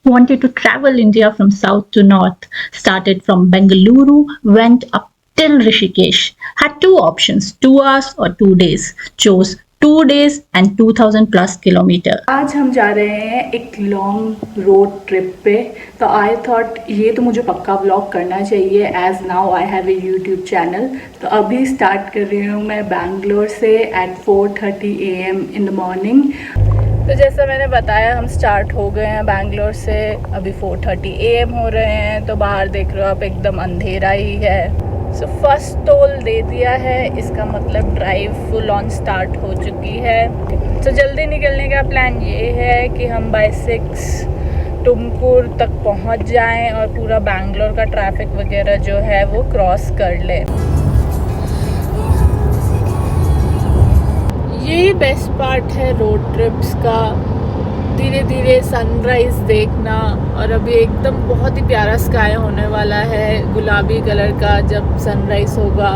wanted to travel India from south to north, started from Bengaluru, went up till Rishikesh, had two options 2 hours or 2 days, chose 2 days and 2000 plus kilometer. आज हम जा रहे हैं एक long road trip पे, तो I thought ये तो मुझे पक्का व्लॉग करना चाहिए as now I have a YouTube channel. तो अभी स्टार्ट कर रही हूँ मैं बैंगलोर से at 4:30 AM in the morning. तो जैसा मैंने बताया हम स्टार्ट हो गए हैं बैंगलोर से, अभी 4:30 AM हो रहे हैं। तो बाहर देख रहे हो आप एकदम अंधेरा ही है। सो फर्स्ट टोल दे दिया है, इसका मतलब ड्राइव फुल ऑन स्टार्ट हो चुकी है। तो जल्दी निकलने का प्लान ये है कि हम बाय 6 तुमकुर तक पहुंच जाएं और पूरा बैंगलोर का ट्रैफिक वगैरह जो है वो क्रॉस कर लें। यही बेस्ट पार्ट है रोड ट्रिप्स का, धीरे धीरे सनराइज देखना। और अभी एकदम बहुत ही प्यारा स्काई होने वाला है, गुलाबी कलर का जब सनराइज होगा।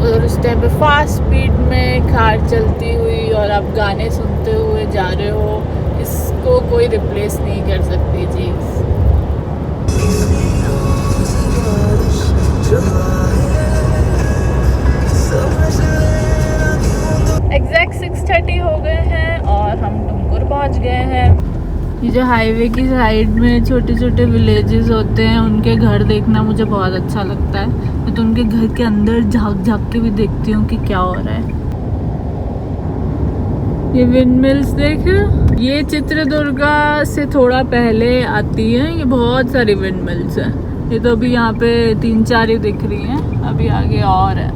और उस टाइम पे फास्ट स्पीड में कार चलती हुई और आप गाने सुनते हुए जा रहे हो, इसको कोई रिप्लेस नहीं कर सकती चीज़। एग्जैक्ट 6:30 हो गए हैं और हम तुमकुर पहुंच गए हैं। ये जो हाईवे की साइड में छोटे छोटे विलेजेस होते हैं, उनके घर देखना मुझे बहुत अच्छा लगता है। मैं तो उनके घर के अंदर झांक झांक के भी देखती हूँ कि क्या हो रहा है। ये विंड मिल्स देखे, ये चित्रदुर्गा से थोड़ा पहले आती है। ये बहुत सारी विंड मिल्स है। ये तो अभी यहाँ पे 3-4 ही दिख रही हैं, अभी आगे और है।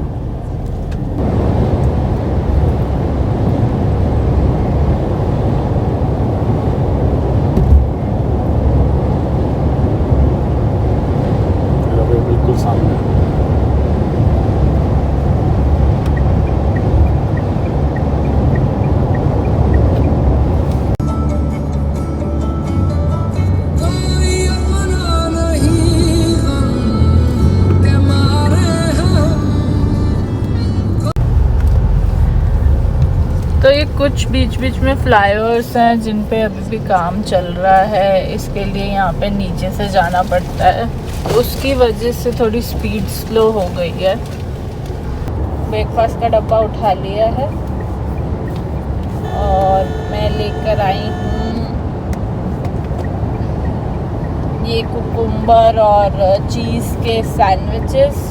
तो ये कुछ बीच बीच में फ्लाईओवर्स हैं जिन पे अभी भी काम चल रहा है। इसके लिए यहाँ पे नीचे से जाना पड़ता है, तो उसकी वजह से थोड़ी स्पीड स्लो हो गई है। ब्रेकफास्ट का डब्बा उठा लिया है और मैं लेकर आई हूँ ये कुकुम्बर और चीज़ के सैंडविचेस।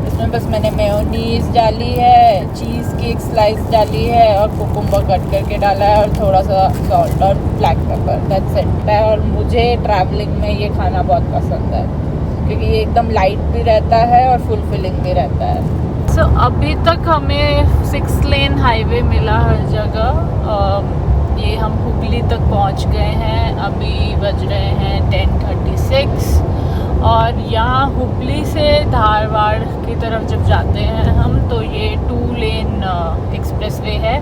इसमें बस मैंने मेयोनीज डाली है, चीज़ की एक स्लाइस डाली है और कुकुम्बर कट करके डाला है और थोड़ा सा सॉल्ट और ब्लैक पेपर, दैट्स इट है। और मुझे ट्रैवलिंग में ये खाना बहुत पसंद है क्योंकि ये एकदम लाइट भी रहता है और फुलफिलिंग भी रहता है। सो अभी तक हमें 6 लेन हाईवे मिला हर जगह। ये हम हुबली तक पहुंच गए हैं, अभी बज रहे हैं 10:36। और यहाँ हुबली से धारवाड़ की तरफ जब जाते हैं हम, तो ये 2 लेन एक्सप्रेसवे है।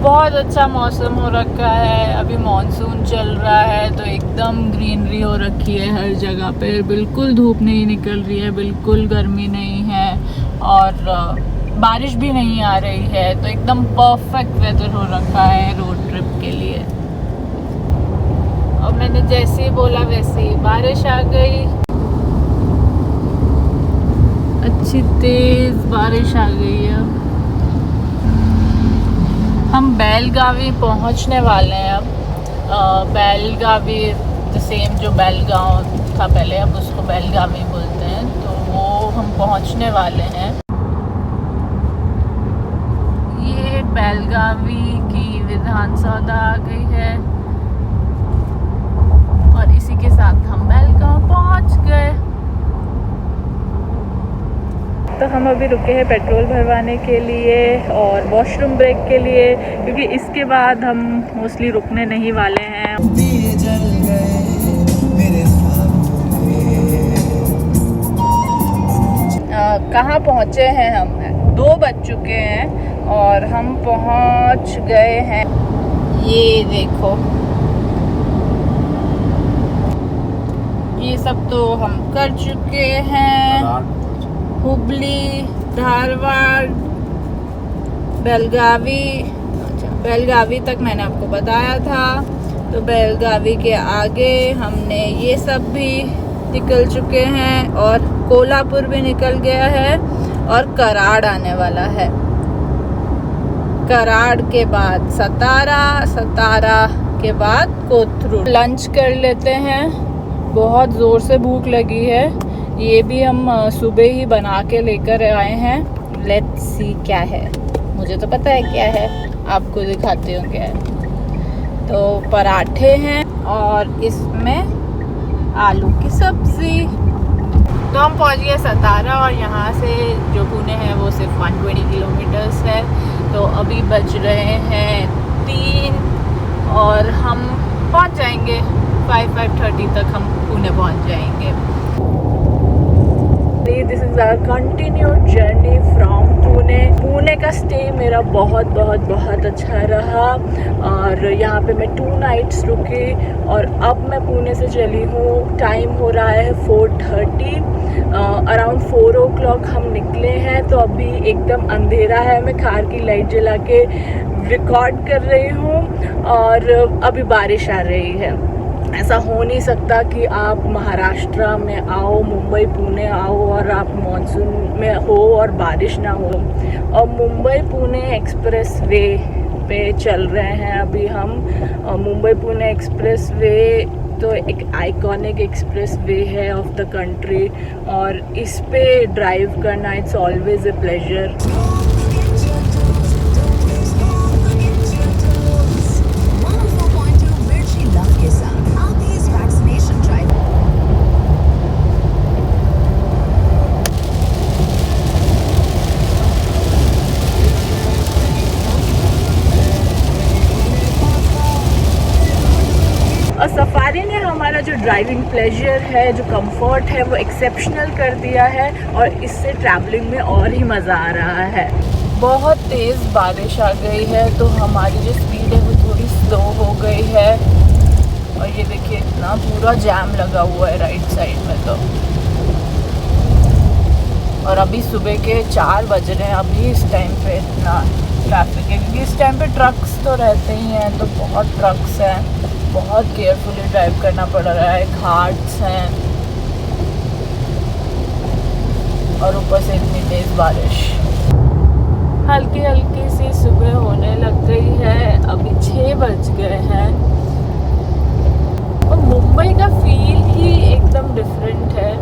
बहुत अच्छा मौसम हो रखा है, अभी मॉनसून चल रहा है तो एकदम ग्रीनरी हो रखी है हर जगह पे। बिल्कुल धूप नहीं निकल रही है, बिल्कुल गर्मी नहीं है और बारिश भी नहीं आ रही है। तो एकदम परफेक्ट वेदर हो रखा है रोड ट्रिप के लिए। और मैंने जैसे ही बोला वैसे ही बारिश आ गई, अच्छी तेज बारिश आ गई है। हम बेलगावी पहुंचने वाले हैं अब। बेलगावी द सेम जो बेलगांव था पहले, अब उसको बेलगावी बोलते हैं। तो वो हम पहुंचने वाले हैं। ये बेलगावी की विधान सौधा आ गई है और इसी के साथ हम बेलगांव पहुंच गए। तो हम अभी रुके हैं पेट्रोल भरवाने के लिए और वॉशरूम ब्रेक के लिए, क्योंकि इसके बाद हम मोस्टली रुकने नहीं वाले हैं। कहाँ पहुँचे हैं हम? 2 बज चुके हैं और हम पहुँच गए हैं। ये देखो, ये सब तो हम कर चुके हैं। हुबली, धारवाड़, बेलगावी। अच्छा, बेलगावी तक मैंने आपको बताया था। तो बेलगावी के आगे हमने ये सब भी निकल चुके हैं और कोल्हापुर भी निकल गया है और कराड़ आने वाला है। कराड़ के बाद सतारा, सतारा के बाद कोथरूड। लंच कर लेते हैं, बहुत ज़ोर से भूख लगी है। ये भी हम सुबह ही बना के लेकर आए हैं। लेट्स सी क्या है, मुझे तो पता है क्या है, आपको दिखाती हूँ क्या है। तो पराठे हैं और इसमें आलू की सब्ज़ी। तो हम पहुँच गए सतारा और यहाँ से जो पुणे है वो सिर्फ 120 किलोमीटर्स है। तो अभी बज रहे हैं 3 और हम पहुँच जाएंगे 5:30 तक हम पुणे पहुँच जाएंगे। This is our continued journey from Pune. Pune का स्टे मेरा बहुत अच्छा रहा और यहाँ पे मैं 2 नाइट्स रुकी और अब मैं पुणे से चली हूँ। टाइम हो रहा है 4:30। अराउंड 4 o'clock हम निकले हैं। तो अभी एकदम अंधेरा है, मैं कार की लाइट जला के रिकॉर्ड कर रही हूँ और अभी बारिश आ रही है। ऐसा हो नहीं सकता कि आप महाराष्ट्र में आओ, मुंबई पुणे आओ और आप मानसून में हो और बारिश ना हो। और मुंबई पुणे एक्सप्रेस वे पे चल रहे हैं अभी हम। मुंबई पुणे एक्सप्रेस वे तो एक आइकॉनिक एक्सप्रेस वे है ऑफ द कंट्री और इस पे ड्राइव करना इट्स ऑलवेज ए प्लेजर। और सफारी ने हमारा जो ड्राइविंग प्लेजर है, जो कंफर्ट है, वो एक्सेप्शनल कर दिया है और इससे ट्रैवलिंग में और ही मज़ा आ रहा है। बहुत तेज़ बारिश आ गई है तो हमारी जो स्पीड है वो थोड़ी स्लो हो गई है। और ये देखिए इतना पूरा जैम लगा हुआ है राइट साइड में तो। और अभी सुबह के 4 बज रहे हैं, अभी इस टाइम पे इतना ट्रैफिक है क्योंकि इस टाइम पे ट्रक्स तो रहते ही हैं। तो बहुत ट्रक्स हैं, बहुत केयरफुली ड्राइव करना पड़ रहा है। घाट्स हैं और ऊपर से इतनी तेज़ बारिश। हल्की हल्की सी सुबह होने लग गई है, अभी 6 बज गए हैं। और मुंबई का फील ही एकदम डिफरेंट है।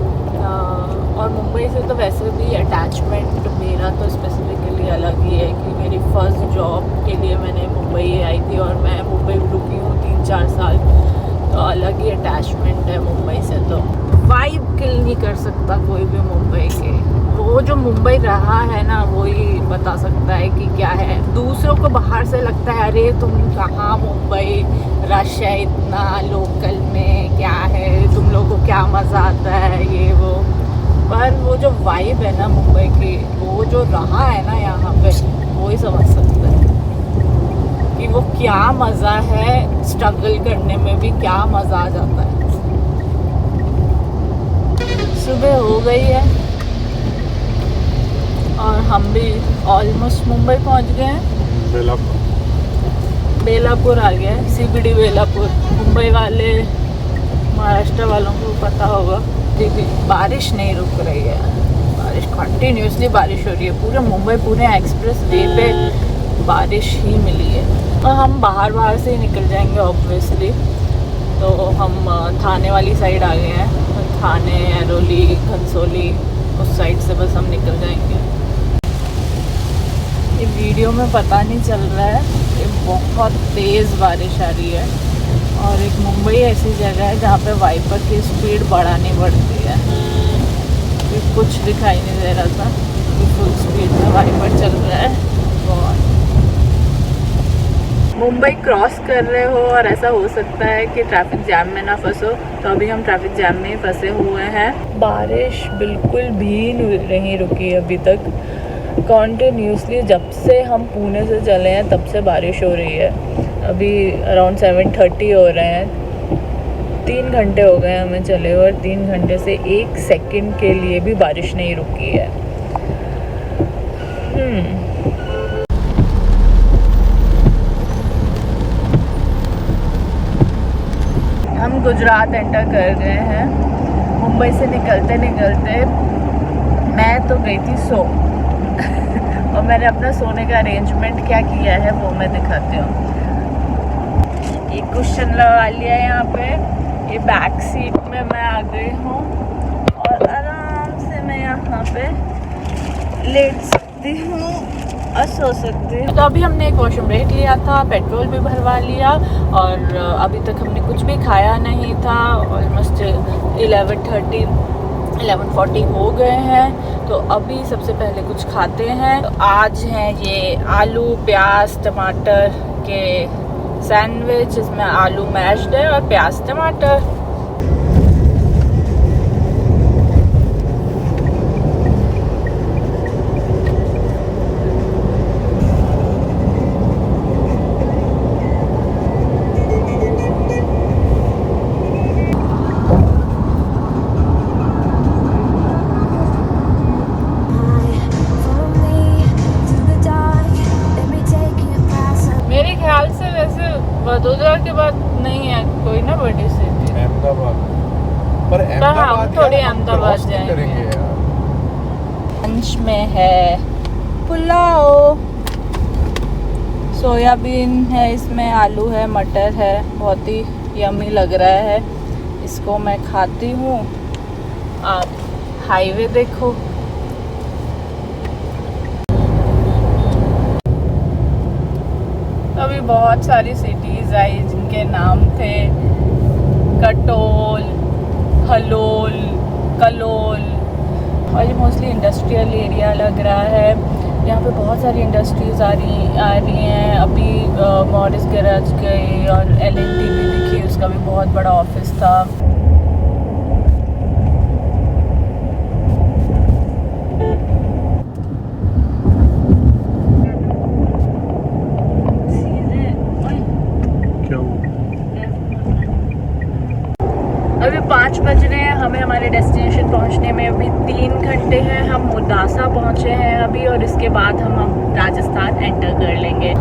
और मुंबई से तो वैसे भी अटैचमेंट मेरा तो स्पेसिफिकली अलग ही है कि मेरी फर्स्ट जॉब के लिए मैंने मुंबई आई थी और मैं मुंबई रुकी हूँ 3-4 साल। तो अलग ही अटैचमेंट है मुंबई से। तो वाइब किल नहीं कर सकता कोई भी मुंबई के। वो जो मुंबई रहा है ना वो ही बता सकता है कि क्या है। दूसरों को बाहर से लगता है अरे तुम कहाँ, मुंबई रश है इतना, लोकल में क्या है, तुम लोगों को क्या मज़ा आता है ये वो। पर वो जो वाइब है ना मुंबई की, वो जो रहा है ना यहाँ पे, वो ही समझ सकता है कि वो क्या मज़ा है। स्ट्रगल करने में भी क्या मज़ा आ जाता है। सुबह हो गई है और हम भी ऑलमोस्ट मुंबई पहुँच गए हैं। बेलापुर आ गया है, CBD बेलापुर। मुंबई वाले, महाराष्ट्र वालों को पता होगा। देखिए बारिश नहीं रुक रही है, बारिश कंटिन्यूसली बारिश हो रही है। पूरे मुंबई पुणे एक्सप्रेस वे पे बारिश ही मिली है। और हम बाहर से ही निकल जाएंगे ऑब्वियसली। तो हम थाने वाली साइड आ गए हैं। थाने, ऐरोली, घनसोली उस साइड से बस हम निकल जाएंगे। ये वीडियो में पता नहीं चल रहा है कि बहुत तेज़ बारिश आ रही है। और एक मुंबई ऐसी जगह है जहाँ पे वाइपर की स्पीड बढ़ानी पड़ती है। तो कुछ दिखाई नहीं दे रहा था, फुल स्पीड में वाइपर चल रहा है। बहुत मुंबई क्रॉस कर रहे हो और ऐसा हो सकता है कि ट्रैफिक जैम में ना फंसो। तो अभी हम ट्रैफिक जैम में ही फंसे हुए हैं। बारिश बिल्कुल भी नहीं रुकी अभी तक। कॉन्टिन्यूसली जब से हम पुणे से चले हैं तब से बारिश हो रही है। अभी अराउंड 7:30 हो रहे हैं। 3 घंटे हो गए हमें चले हुए और 3 घंटे से 1 सेकंड के लिए भी बारिश नहीं रुकी है। हम गुजरात एंटर कर गए हैं। मुंबई से निकलते निकलते मैं तो गई थी सो और मैंने अपना सोने का अरेंजमेंट क्या किया है वो मैं दिखाती हूँ। ये कुशन लगा लिया है यहाँ पे, ये बैक सीट में मैं आ गई हूँ और आराम से मैं यहाँ पे लेट सकती हूँ और सो सकती हूँ। तो अभी हमने एक वॉशरूम ब्रेक लिया था, पेट्रोल भी भरवा लिया और अभी तक हमने कुछ भी खाया नहीं था। ऑलमोस्ट 11:40 हो गए हैं, तो अभी सबसे पहले कुछ खाते हैं। तो आज हैं ये आलू प्याज टमाटर के सैंडविच, इसमें आलू मैश्ड है और प्याज टमाटर। मेरे ख्याल से वैसे वडोदरा के बाद नहीं है कोई ना बड़ी सिटी, अहमदाबाद। पर हम अहमदाबाद थोड़ी यार, हम अहमदाबाद क्रॉस नहीं जाएंगे। करेंगे यार। लंच में है पुलाव, सोयाबीन है, इसमें आलू है, मटर है, बहुत ही यम्मी लग रहा है। इसको मैं खाती हूँ। आप हाईवे देखो, अभी बहुत सारी सिटीज़ आई जिनके नाम थे कटोल, हलोल, कलोल, और ये मोस्टली इंडस्ट्रियल एरिया लग रहा है। यहाँ पे बहुत सारी इंडस्ट्रीज़ आ रही हैं। अभी मॉरिस गैराज गई और LNT भी दिखी, उसका भी बहुत बड़ा ऑफिस था। अभी 5 बज रहे हैं, हमें हमारे डेस्टिनेशन पहुंचने में अभी 3 घंटे हैं। हम मुर्दासा पहुंचे हैं अभी और इसके बाद हम राजस्थान एंटर कर लेंगे।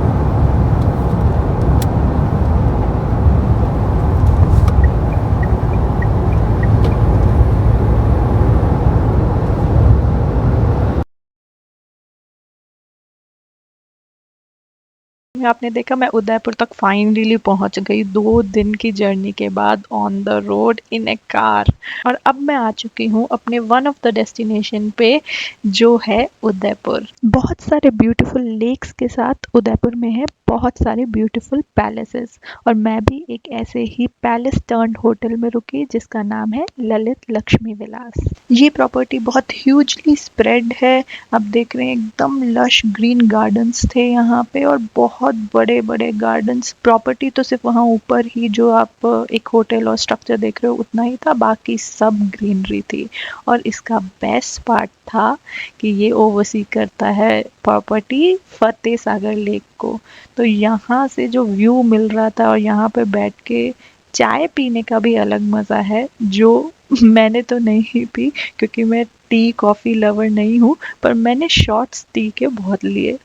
आपने देखा मैं उदयपुर तक फाइनली पहुंच गई 2 दिन की जर्नी के बाद on the road in A car. और अब मैं आ चुकी हूँ अपने वन ऑफ द डेस्टिनेशन पे जो है उदयपुर। बहुत सारे ब्यूटीफुल लेक्स के साथ उदयपुर में है बहुत सारे ब्यूटीफुल पैलेसेस, और मैं भी एक ऐसे ही पैलेस टर्न्ड होटल में रुकी जिसका नाम है ललित लक्ष्मी विलास। ये प्रॉपर्टी बहुत ह्यूजली स्प्रेड है, आप देख रहे हैं एकदम लश ग्रीन गार्डन्स थे यहाँ पे और बहुत बड़े बड़े गार्डन्स। प्रॉपर्टी तो सिर्फ वहाँ ऊपर ही जो आप एक होटल और स्ट्रक्चर देख रहे हो उतना ही था, बाकी सब ग्रीनरी थी। और इसका बेस्ट पार्ट था कि ये ओवरसी करता है प्रॉपर्टी फतेह सागर लेक को, तो यहाँ से जो व्यू मिल रहा था और यहाँ पे बैठ के चाय पीने का भी अलग मज़ा है, जो मैंने तो नहीं पी क्योंकि मैं टी कॉफ़ी लवर नहीं हूँ, पर मैंने शॉट्स टी के बहुत लिए।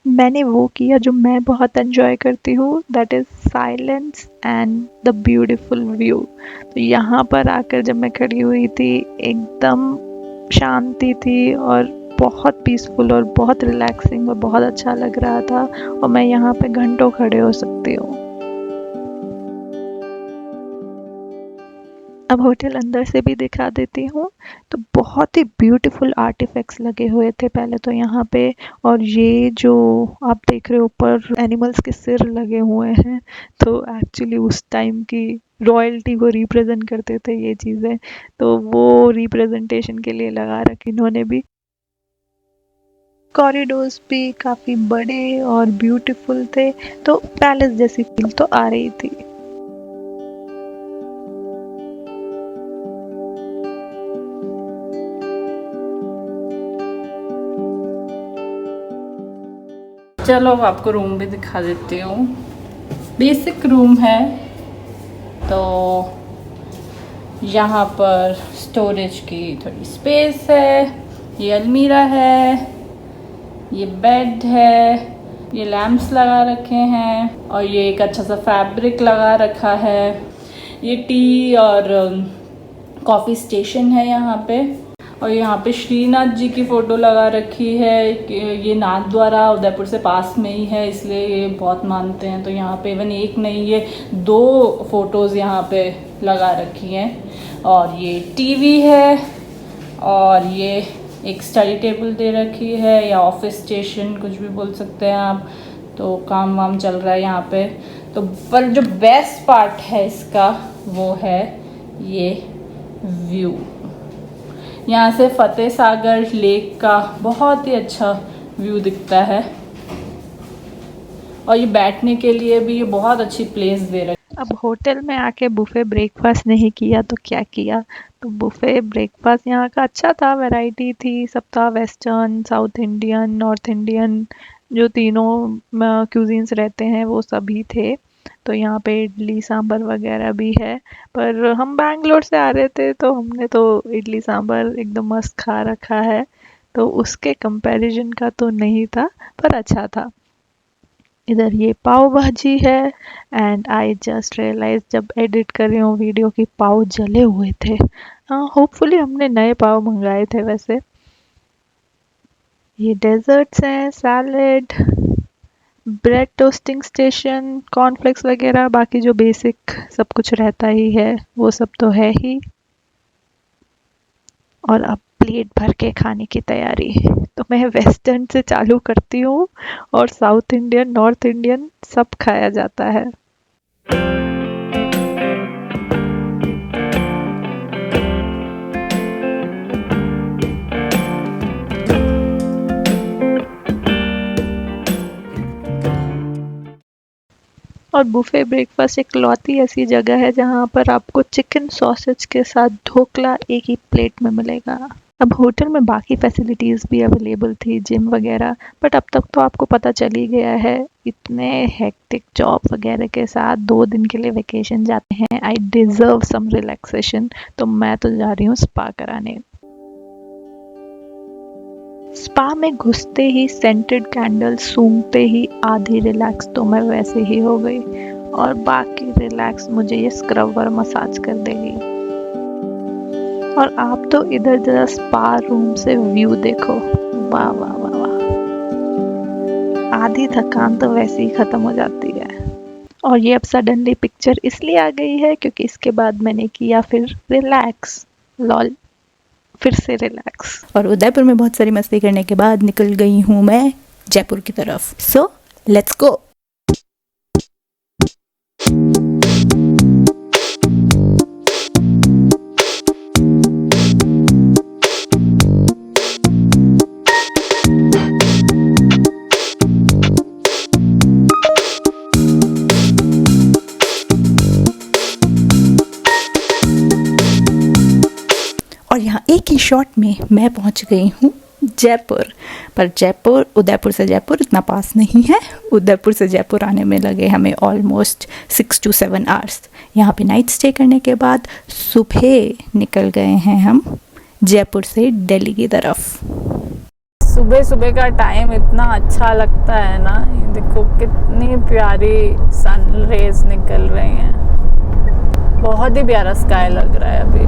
मैंने वो किया जो मैं बहुत एंजॉय करती हूँ, that is silence and the beautiful view. तो यहाँ पर आकर जब मैं खड़ी हुई थी एकदम शांति थी और बहुत पीसफुल और बहुत रिलैक्सिंग और बहुत अच्छा लग रहा था, और मैं यहाँ पे घंटों खड़े हो सकती हूँ। अब होटल अंदर से भी दिखा देती हूँ। तो बहुत ही ब्यूटीफुल आर्टिफैक्ट्स लगे हुए थे पहले तो यहाँ पे, और ये जो आप देख रहे हो ऊपर एनिमल्स के सिर लगे हुए हैं, तो एक्चुअली उस टाइम की रॉयल्टी को रिप्रेजेंट करते थे ये चीज़ें, तो वो रिप्रेजेंटेशन के लिए लगा रखी इन्होंने भी। कॉरिडोर्स भी काफ़ी बड़े और ब्यूटीफुल थे, तो पैलेस जैसी फील तो आ रही थी। चलो आपको रूम भी दिखा देती हूँ। बेसिक रूम है, तो यहाँ पर स्टोरेज की थोड़ी स्पेस है, ये अलमीरा है, ये बेड है, ये लैंप्स लगा रखे हैं और ये एक अच्छा सा फैब्रिक लगा रखा है। ये टी और कॉफ़ी स्टेशन है यहाँ पे। और यहाँ पे श्रीनाथ जी की फ़ोटो लगा रखी है। ये नाथ द्वारा उदयपुर से पास में ही है, इसलिए ये बहुत मानते हैं। तो यहाँ पे इवन एक नहीं, ये 2 फोटोज़ यहाँ पे लगा रखी हैं। और ये टीवी है और ये एक स्टडी टेबल दे रखी है या ऑफिस स्टेशन, कुछ भी बोल सकते हैं आप। तो काम वाम चल रहा है यहाँ पे। तो पर जो बेस्ट पार्ट है इसका वो है ये व्यू। यहाँ से फतेह सागर लेक का बहुत ही अच्छा व्यू दिखता है। और ये बैठने के लिए भी ये बहुत अच्छी प्लेस दे रखी है। अब होटल में आके बुफे ब्रेकफास्ट नहीं किया तो क्या किया। तो बुफे ब्रेकफास्ट यहाँ का अच्छा था, वैरायटी थी, सब था, western, south Indian, north Indian, जो तीनों क्यूजीन्स रहते हैं वो सभी थे। तो यहाँ पे इडली सांभर वगैरह भी है। पर हम बैंगलोर से आ रहे थे तो हमने तो इडली सांभर एकदम मस्त खा रखा है, तो उसके कंपैरिजन का तो नहीं था, पर अच्छा था। इधर ये पाव भाजी है एंड आई जस्ट रियलाइज जब एडिट कर रही हूँ वीडियो की पाव जले हुए थे। हाँ, होपफुली हमने नए पाव मंगाए थे वैसे। ये डेजर्ट्स हैं, salad, bread toasting station, cornflakes वगैरह, बाकी जो बेसिक सब कुछ रहता ही है वो सब तो है ही। और अब प्लेट भर के खाने की तैयारी। तो मैं वेस्टर्न से चालू करती हूँ और साउथ इंडियन, नॉर्थ इंडियन सब खाया जाता है। और बुफे ब्रेकफास्ट इकलौती ऐसी जगह है जहाँ पर आपको चिकन सॉसेज के साथ ढोकला एक ही प्लेट में मिलेगा। अब होटल में बाकी फैसिलिटीज़ भी अवेलेबल थी, जिम वगैरह, बट अब तक तो आपको पता चल ही गया है, इतने हेक्टिक जॉब वगैरह के साथ 2 दिन के लिए वेकेशन जाते हैं, आई डिज़र्व सम रिलैक्सेशन। तो मैं तो जा रही हूँ स्पा कराने। स्पा में घुसते ही सेंटेड कैंडल सूंघते ही आधी रिलैक्स तो मैं वैसे ही हो गई, और बाकी रिलैक्स मुझे ये स्क्रब और मसाज कर देगी। और आप तो इधर जरा स्पा रूम से व्यू देखो, वाह वाह वाह वाह, आधी थकान तो वैसे ही खत्म हो जाती है। और ये अब सडनली पिक्चर इसलिए आ गई है क्योंकि इसके बाद मैंने किया फिर रिलैक्स, लॉल, फिर से रिलैक्स। और उदयपुर में बहुत सारी मस्ती करने के बाद निकल गई हूँ मैं जयपुर की तरफ। So let's go. और यहाँ एक ही शॉट में मैं पहुँच गई हूँ जयपुर। पर जयपुर, उदयपुर से जयपुर इतना पास नहीं है। उदयपुर से जयपुर आने में लगे हमें ऑलमोस्ट 6 to 7 आवर्स। यहाँ पे नाइट स्टे करने के बाद सुबह निकल गए हैं हम जयपुर से दिल्ली की तरफ। सुबह सुबह का टाइम इतना अच्छा लगता है ना, ये देखो कितनी प्यारी सन रेज निकल रही हैं, बहुत ही प्यारा स्काई लग रहा है अभी।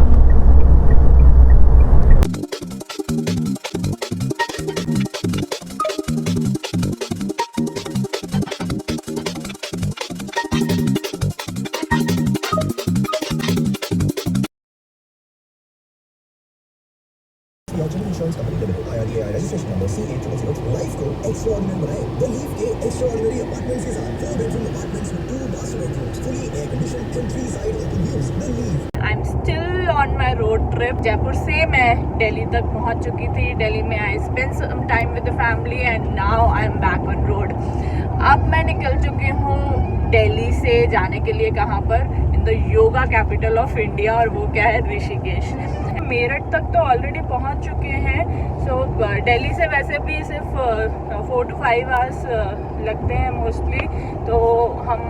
General Insurance Company Limited, IRDAI registration number C8002, life को एक्स्ट्राऑर्डिनरी बनाए। द लीव के एक्स्ट्राऑर्डिनरी अपार्टमेंट्स के साथ 4 bedroom apartments with 2 master bedrooms, fully air conditioned and 3 side open views. The leave. I am still on my road trip. Jaipur से मैं दिल्ली तक पहुंच चुकी थी। दिल्ली में I spend some time with the family and now I am back on road. अब मैं निकल चुकी हूँ दिल्ली से जाने के लिए कहाँ पर, in the yoga capital of India, और वो क्या है, ऋषिकेश। मेरठ तक तो ऑलरेडी पहुंच चुके हैं। सो दिल्ली से वैसे भी सिर्फ 4 to 5 आवर्स लगते हैं मोस्टली। तो हम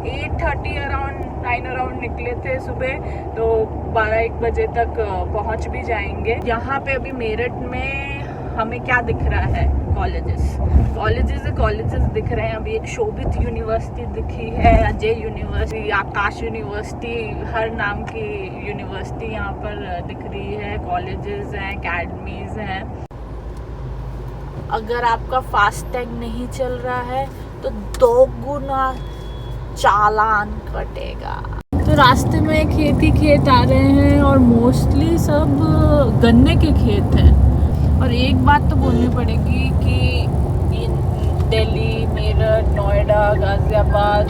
8:30 अराउंड 9 अराउंड निकले थे सुबह, तो 12-1 बजे तक पहुंच भी जाएंगे। यहाँ पे अभी मेरठ में हमें क्या दिख रहा है, कॉलेजेस दिख रहे हैं। अभी एक शोभित यूनिवर्सिटी दिखी है, अजय यूनिवर्सिटी, आकाश यूनिवर्सिटी, हर नाम की यूनिवर्सिटी यहाँ पर दिख रही है। कॉलेजेस हैं, एकेडमीज हैं। अगर आपका फास्टैग नहीं चल रहा है तो 2 गुना चालान कटेगा। तो रास्ते में खेत ही खेत आ रहे हैं और मोस्टली सब गन्ने के खेत हैं। और एक बात तो बोलनी पड़ेगी कि दिल्ली, मेरठ, नोएडा, गाजियाबाद,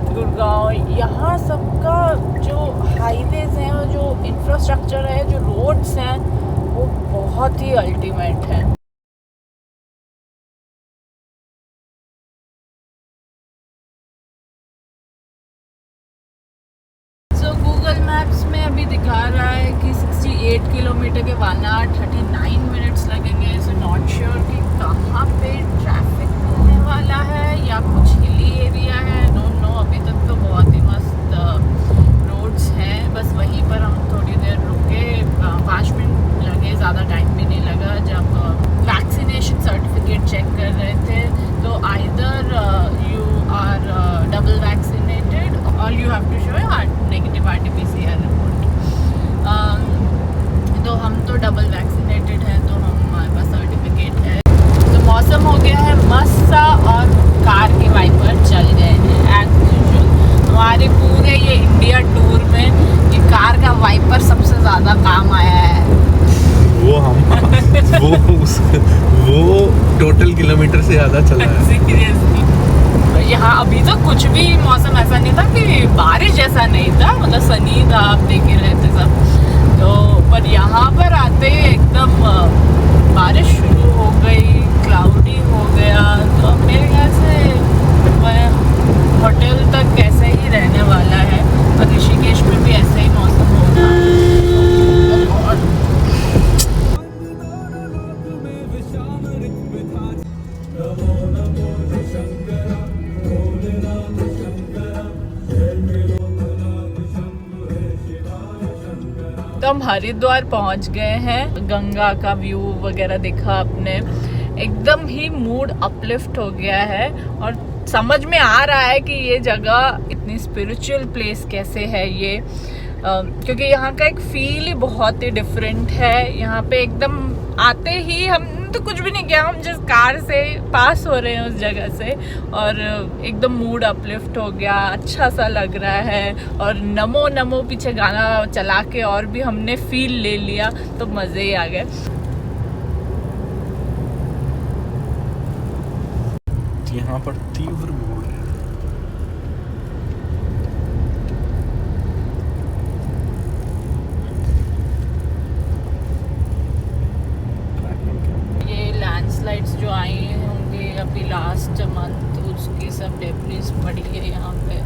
गुड़गांव, यहाँ सबका जो हाईवेज हैं और जो इंफ्रास्ट्रक्चर है, जो रोड्स हैं, वो बहुत ही अल्टीमेट है। गूगल मैप्स में अभी दिखा रहा है कि 68 किलोमीटर के 1 आवर 39 मिनट्स लगेंगे। सो नॉट श्योर कि कहाँ पे ट्रैफिक होने वाला है या कुछ हिली एरिया है, डोंट नो। अभी तक तो बहुत ही मस्त रोड्स हैं। बस वहीं पर हम थोड़ी देर रुके, 5 मिनट लगे, ज़्यादा टाइम भी नहीं लगा। जब वैक्सीनेशन सर्टिफिकेट चेक कर रहे थे तो either you are double vaccinated, or you have to show negative RT-PCR report. तो हम तो डबल वैक्सीनेटेड हैं, तो हमारे पास सर्टिफिकेट है। तो मौसम हो गया है मस्त सा और कार के वाइपर चल गए हैं एज यूजुअल। हमारे पूरे ये इंडिया टूर में ये कार का वाइपर सबसे ज़्यादा काम आया है। वो टोटल किलोमीटर से ज़्यादा चला है। सीरियसली यहाँ अभी तो कुछ भी मौसम ऐसा नहीं था कि बारिश जैसा नहीं था, मतलब सनी था, आप देख ही रहे थे सब। तो पर यहाँ पर आते ही एकदम बारिश शुरू हो गई, क्लाउडी हो गया। तो मेरे ख्याल से होटल तक कैसे ही रहने वाला है और ऋषिकेश में भी ऐसे ही मौसम होगा। तो हम हरिद्वार पहुंच गए हैं। गंगा का व्यू वगैरह देखा आपने, एकदम ही मूड अपलिफ्ट हो गया है और समझ में आ रहा है कि ये जगह इतनी स्पिरिचुअल प्लेस कैसे है ये। क्योंकि यहाँ का एक फील ही बहुत ही डिफरेंट है। यहाँ पे एकदम आते ही हम तो कुछ भी नहीं किया, हम जिस कार से पास हो रहे हैं उस जगह से और एकदम मूड अपलिफ्ट हो गया, अच्छा सा लग रहा है। और नमो नमो पीछे गाना चला के और भी हमने फील ले लिया, तो मज़े ही आ गए। यहाँ पर तीव्र मूड है। लैंडस्लाइड्स जो आई होंगे अभी लास्ट मंथ, उसकी सब डेब्रिस पड़ी है यहाँ पे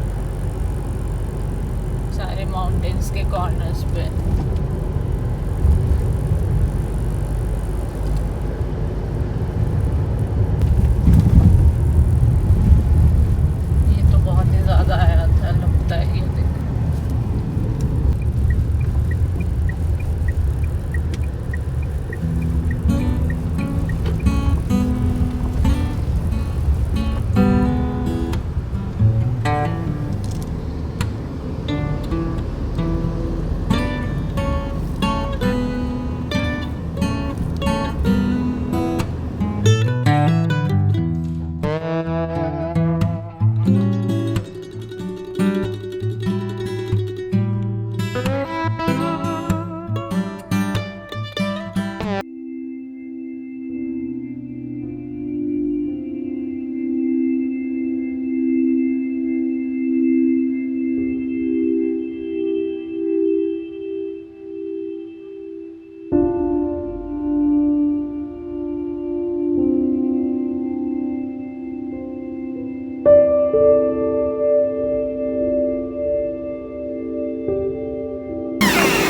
सारे माउंटेन्स के कॉर्नर्स पे। ये तो बहुत ही ज़्यादा आया था लगता है। ये देखो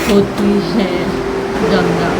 होती है गंगा।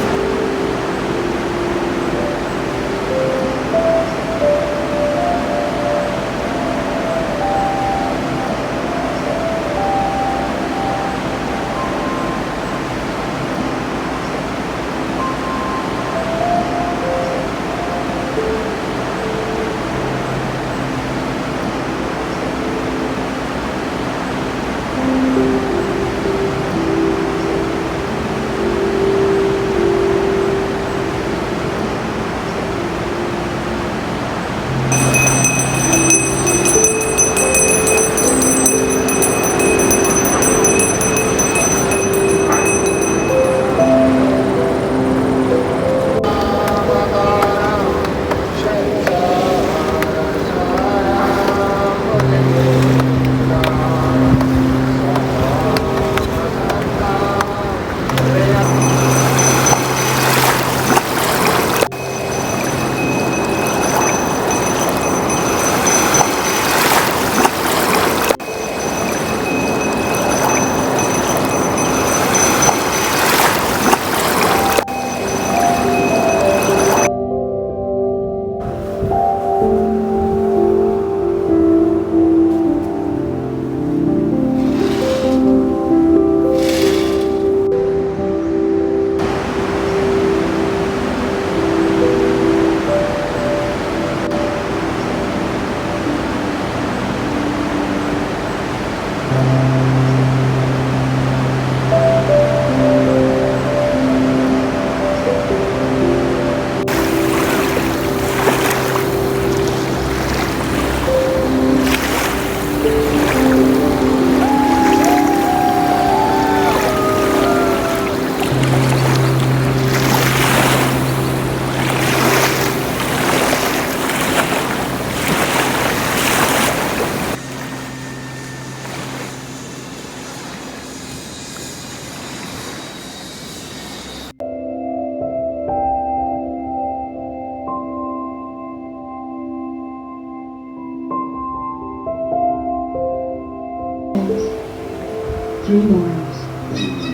3 miles.